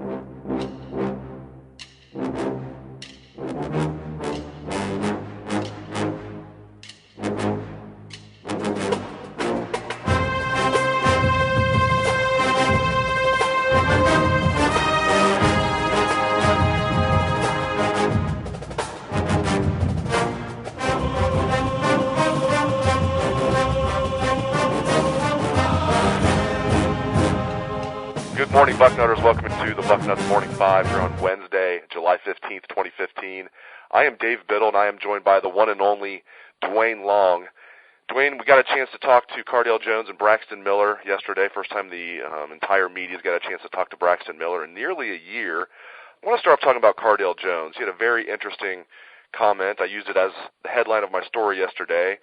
Good morning, Bucknutters. Welcome to the Bucknuts Morning 5 here on Wednesday, July 15th, 2015. I am Dave Biddle, and I am joined by the one and only Duane Long. Duane, we got a chance to talk to Cardale Jones and Braxton Miller yesterday. First time the entire media's got a chance to talk to Braxton Miller in nearly a year. I want to start off talking about Cardale Jones. He had a very interesting comment. I used it as the headline of my story yesterday.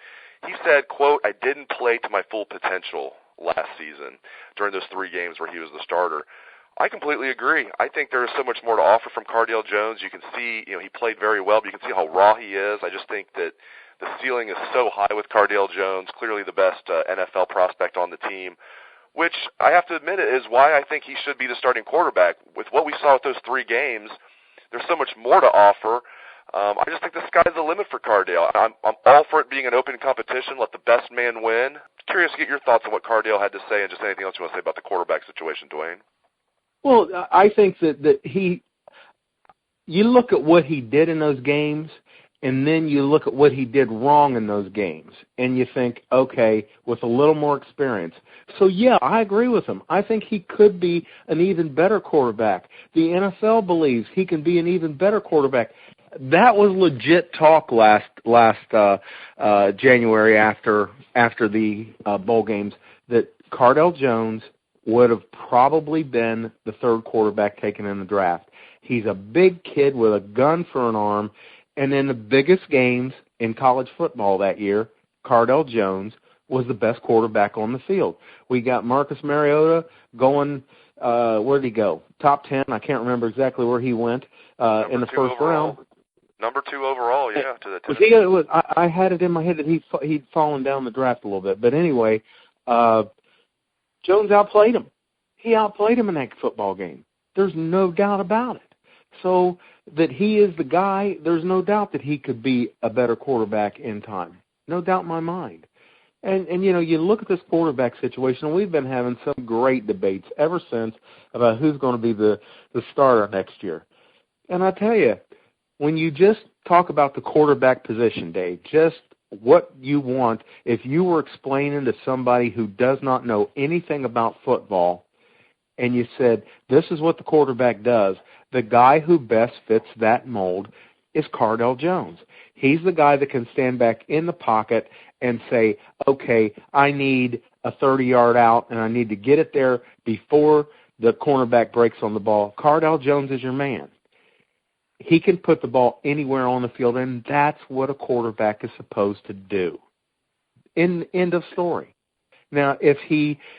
He said, quote, "I didn't play to my full potential last season during those 3 games where he was the starter." I completely agree. I think there is so much more to offer from Cardale Jones. You can see, he played very well, but you can see how raw he is. I just think that the ceiling is so high with Cardale Jones, clearly the best NFL prospect on the team, which I have to admit is why I think he should be the starting quarterback. With what we saw with those 3 games, there's so much more to offer. I just think the sky's the limit for Cardale. I'm all for it being an open competition. Let the best man win. Curious to get your thoughts on what Cardale had to say and just anything else you want to say about the quarterback situation, Duane. Well, I think that you look at what he did in those games, and then you look at what he did wrong in those games, and you think, okay, with a little more experience. So, yeah, I agree with him. I think he could be an even better quarterback. The NFL believes he can be an even better quarterback. That was legit talk last January after the bowl games that Cardale Jones would have probably been the 3rd quarterback taken in the draft. He's a big kid with a gun for an arm, and in the biggest games in college football that year, Cardale Jones was the best quarterback on the field. We got Marcus Mariota going, where did he go? Top 10. I can't remember exactly where he went in the first round. Number 2 overall, yeah. To the I had it in my head that he'd fallen down the draft a little bit. But anyway, Jones outplayed him. He outplayed him in that football game. There's no doubt about it. So that he is the guy, there's no doubt that he could be a better quarterback in time. No doubt in my mind. And you look at this quarterback situation, and we've been having some great debates ever since about who's going to be the starter next year. And I tell you, when you just talk about the quarterback position, Dave, just what you want, if you were explaining to somebody who does not know anything about football and you said, this is what the quarterback does, the guy who best fits that mold is Cardale Jones. He's the guy that can stand back in the pocket and say, okay, I need a 30-yard out and I need to get it there before the cornerback breaks on the ball. Cardale Jones is your man. He can put the ball anywhere on the field, and that's what a quarterback is supposed to do. End of story. Now, if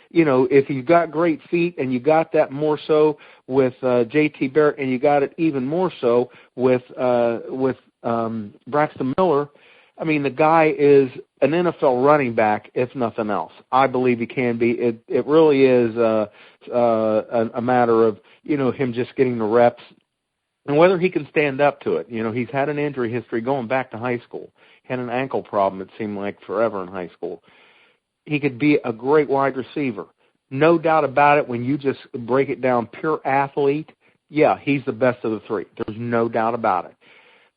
you've got great feet, and you got that more so with J.T. Barrett, and you got it even more so with Braxton Miller, I mean, the guy is an NFL running back, if nothing else. I believe he can be. It really is a matter of him just getting the reps. And whether he can stand up to it. He's had an injury history going back to high school. He had an ankle problem, it seemed like, forever in high school. He could be a great wide receiver. No doubt about it, when you just break it down, pure athlete, yeah, he's the best of the 3. There's no doubt about it.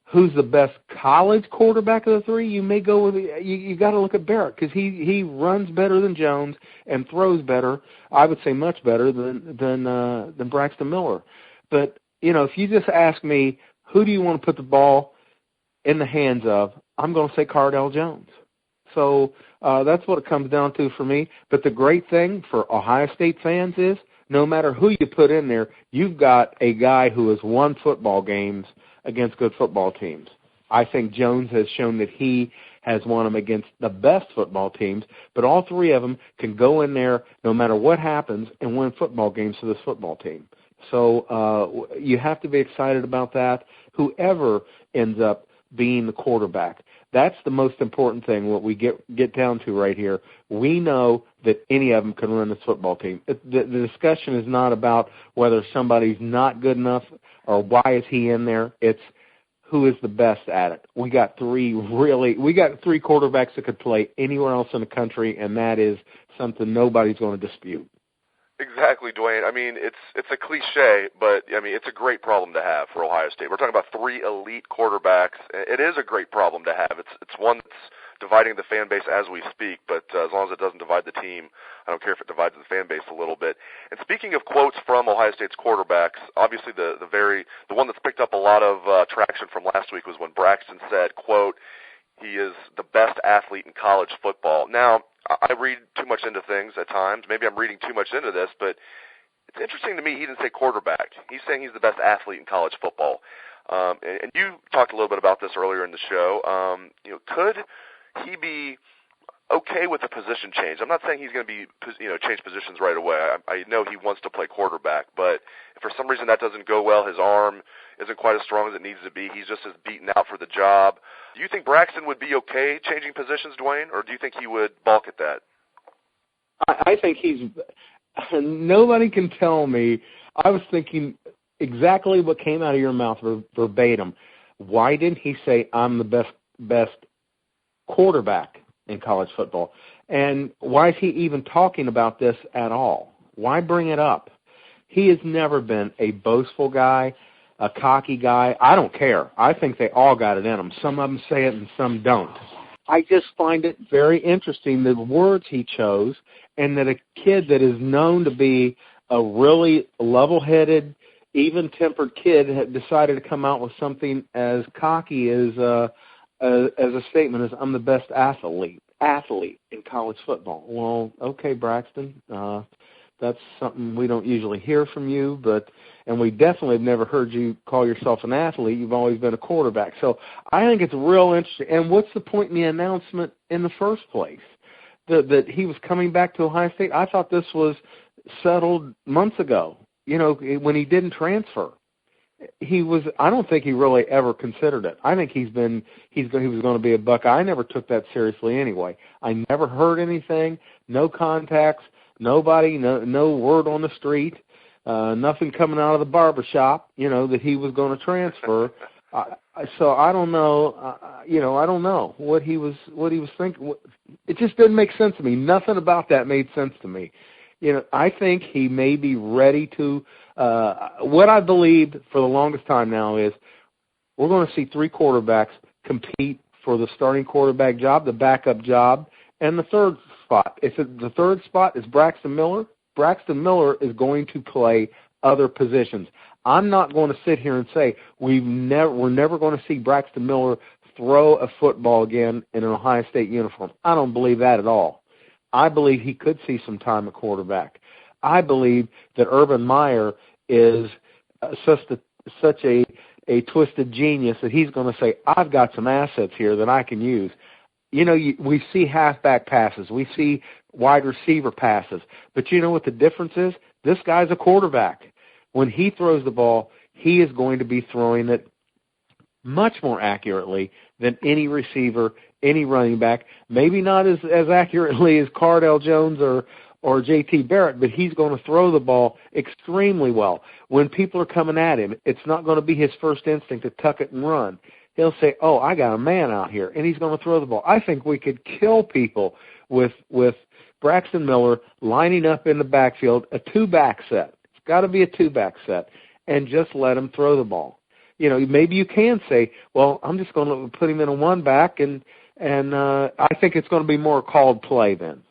Who's the best college quarterback of the 3? You may go with you got to look at Barrett because he runs better than Jones and throws better. I would say much better than Braxton Miller. But if you just ask me, who do you want to put the ball in the hands of, I'm going to say Cardale Jones. So that's what it comes down to for me. But the great thing for Ohio State fans is no matter who you put in there, you've got a guy who has won football games against good football teams. I think Jones has shown that he has won them against the best football teams, but all 3 of them can go in there no matter what happens and win football games for this football team. So you have to be excited about that, whoever ends up being the quarterback. That's the most important thing, what we get down to right here. We know that any of them can run this football team. The discussion is not about whether somebody's not good enough or why is he in there. It's who is the best at it. We got three quarterbacks that could play anywhere else in the country, and that is something nobody's going to dispute. Exactly, Duane. I mean, it's a cliche, but I mean, it's a great problem to have for Ohio State. We're talking about three elite quarterbacks. It is a great problem to have. It's one that's dividing the fan base as we speak, but as long as it doesn't divide the team, I don't care if it divides the fan base a little bit. And speaking of quotes from Ohio State's quarterbacks, obviously the one that's picked up a lot of traction from last week was when Braxton said, quote, he is the best athlete in college football. Now, I read too much into things at times. Maybe I'm reading too much into this, but it's interesting to me he didn't say quarterback. He's saying he's the best athlete in college football. And you talked a little bit about this earlier in the show. Could he be okay with a position change? I'm not saying he's going to be, change positions right away. I know he wants to play quarterback, but if for some reason that doesn't go well, his arm isn't quite as strong as it needs to be, he's just as beaten out for the job. Do you think Braxton would be okay changing positions, Duane, or do you think he would balk at that? I think nobody can tell me. I was thinking exactly what came out of your mouth verbatim. Why didn't he say, I'm the best quarterback in college football? And why is he even talking about this at all? Why bring it up? He has never been a boastful guy, a cocky guy. I don't care. I think they all got it in them. Some of them say it and some don't. I just find it very interesting the words he chose, and that a kid that is known to be a really level-headed, even-tempered kid had decided to come out with something as cocky as a statement as, I'm the best athlete in college football. Well, okay, Braxton, that's something we don't usually hear from you, and we definitely have never heard you call yourself an athlete. You've always been a quarterback. So I think it's real interesting. And what's the point in the announcement in the first place? That he was coming back to Ohio State? I thought this was settled months ago, when he didn't transfer. I don't think he really ever considered it. I think he was going to be a Buckeye. I never took that seriously anyway. I never heard anything, no contacts, nobody, no word on the street, nothing coming out of the barbershop, that he was going to transfer. So I don't know, I don't know what he was thinking. It just didn't make sense to me. Nothing about that made sense to me. I think he may be ready to. What I believed for the longest time now is we're going to see three quarterbacks compete for the starting quarterback job, the backup job, and the third spot. If the third spot is Braxton Miller, Braxton Miller is going to play other positions. I'm not going to sit here and say we're never going to see Braxton Miller throw a football again in an Ohio State uniform. I don't believe that at all. I believe he could see some time at quarterback. I believe that Urban Meyer is such a twisted genius that he's going to say, I've got some assets here that I can use. We see halfback passes. We see wide receiver passes. But you know what the difference is? This guy's a quarterback. When he throws the ball, he is going to be throwing it much more accurately than any receiver, any running back. Maybe not as accurately as Cardell Jones or J.T. Barrett, but he's going to throw the ball extremely well. When people are coming at him, it's not going to be his first instinct to tuck it and run. He'll say, oh, I got a man out here, and he's going to throw the ball. I think we could kill people with Braxton Miller lining up in the backfield, a two-back set. It's got to be a two-back set, and just let him throw the ball. Maybe you can say, well, I'm just going to put him in a one-back, and I think it's going to be more called play then.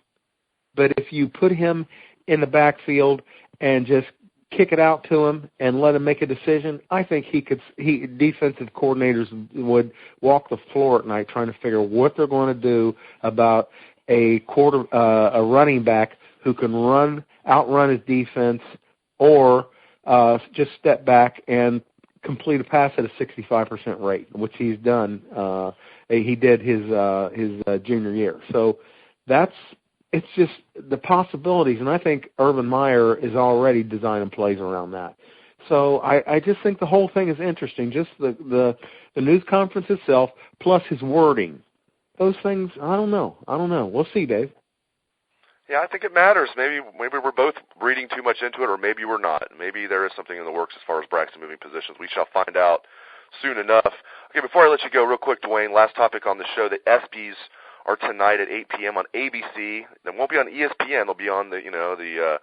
But if you put him in the backfield and just kick it out to him and let him make a decision, I think defensive coordinators would walk the floor at night trying to figure what they're going to do about a running back who can outrun his defense or just step back and complete a pass at a 65% rate, which he's done. He did his junior year. So it's just the possibilities, and I think Urban Meyer is already designing plays around that. So I just think the whole thing is interesting, just the news conference itself, plus his wording. those things, I don't know. We'll see, Dave. Yeah, I think it matters. Maybe we're both reading too much into it, or maybe we're not. Maybe there is something in the works as far as Braxton moving positions. We shall find out soon enough. Okay, before I let you go, real quick, Duane, last topic on the show, the ESPYs are tonight at 8 p.m. on ABC. They won't be on ESPN. They'll be on the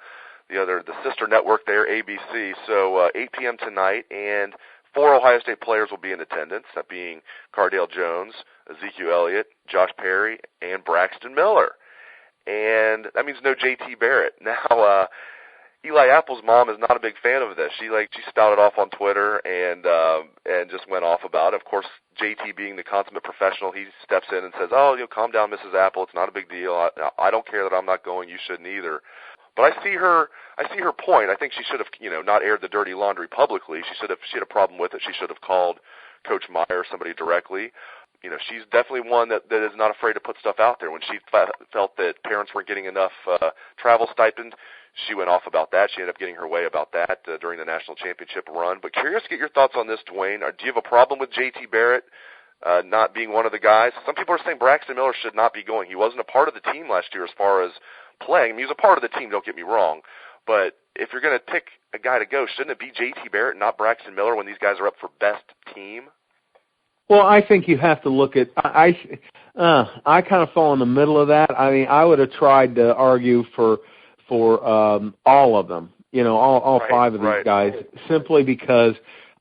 sister network there, ABC. So 8 p.m. tonight, and 4 Ohio State players will be in attendance, that being Cardale Jones, Ezekiel Elliott, Josh Perry, and Braxton Miller. And that means no J.T. Barrett. Now, Eli Apple's mom is not a big fan of this. She spouted off on Twitter and just went off about it. Of course, J.T. being the consummate professional, he steps in and says, "Oh, calm down, Mrs. Apple. It's not a big deal. I don't care that I'm not going. You shouldn't either." But I see her point. I think she should have, not aired the dirty laundry publicly. She had a problem with it. She should have called Coach Meyer or somebody directly. She's definitely one that is not afraid to put stuff out there. When she felt that parents weren't getting enough travel stipend, she went off about that. She ended up getting her way about that during the national championship run. But curious to get your thoughts on this, Duane. Do you have a problem with J.T. Barrett not being one of the guys? Some people are saying Braxton Miller should not be going. He wasn't a part of the team last year as far as playing. I mean, he was a part of the team, don't get me wrong. But if you're going to pick a guy to go, shouldn't it be J.T. Barrett, not Braxton Miller, when these guys are up for best team? Well, I think you have to look at. I kind of fall in the middle of that. I mean, I would have tried to argue for all of them. All right, 5 of these right. guys, simply because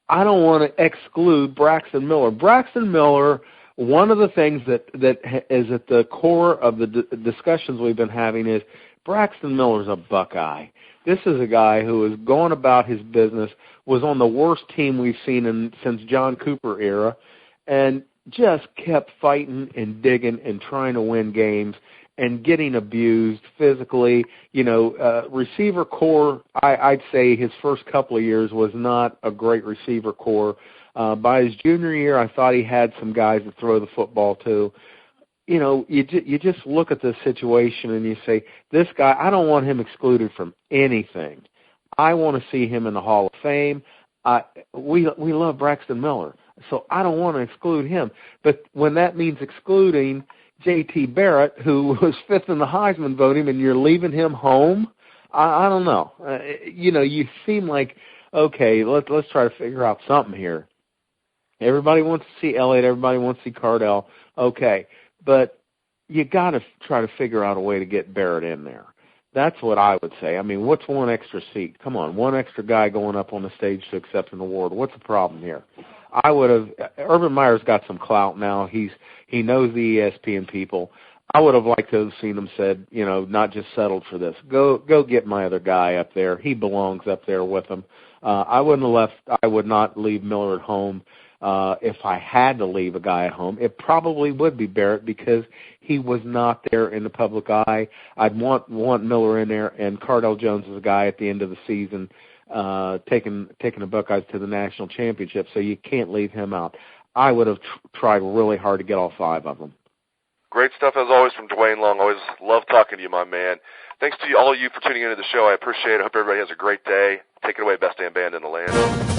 I don't want to exclude Braxton Miller. Braxton Miller. One of the things that is at the core of the discussions we've been having is Braxton Miller's a Buckeye. This is a guy who is going about his business, was on the worst team we've seen since John Cooper era, and just kept fighting and digging and trying to win games and getting abused physically. Receiver core, I'd say his first couple of years was not a great receiver core. By his junior year, I thought he had some guys to throw the football to. You just look at the situation and you say, this guy, I don't want him excluded from anything. I want to see him in the Hall of Fame. We love Braxton Miller, so I don't want to exclude him. But when that means excluding J.T. Barrett, who was 5th in the Heisman voting, and you're leaving him home, I don't know. You seem like, okay, let's try to figure out something here. Everybody wants to see Elliott. Everybody wants to see Cardale. Okay, but you got to try to figure out a way to get Barrett in there. That's what I would say. I mean, what's one extra seat? Come on, one extra guy going up on the stage to accept an award. What's the problem here? I would have. Urban Meyer's got some clout now. He knows the ESPN people. I would have liked to have seen him said, not just settled for this. Go get my other guy up there. He belongs up there with him. I would not leave Miller at home. If I had to leave a guy at home, it probably would be Barrett, because he was not there in the public eye. I'd want Miller in there, and Cardale Jones is a guy at the end of the season taking the Buckeyes to the national championship, so you can't leave him out. I would have tried really hard to get all 5 of them. Great stuff, as always, from Duane Long. Always love talking to you, my man. Thanks to all of you for tuning into the show. I appreciate it. I hope everybody has a great day. Take it away, best damn band in the land.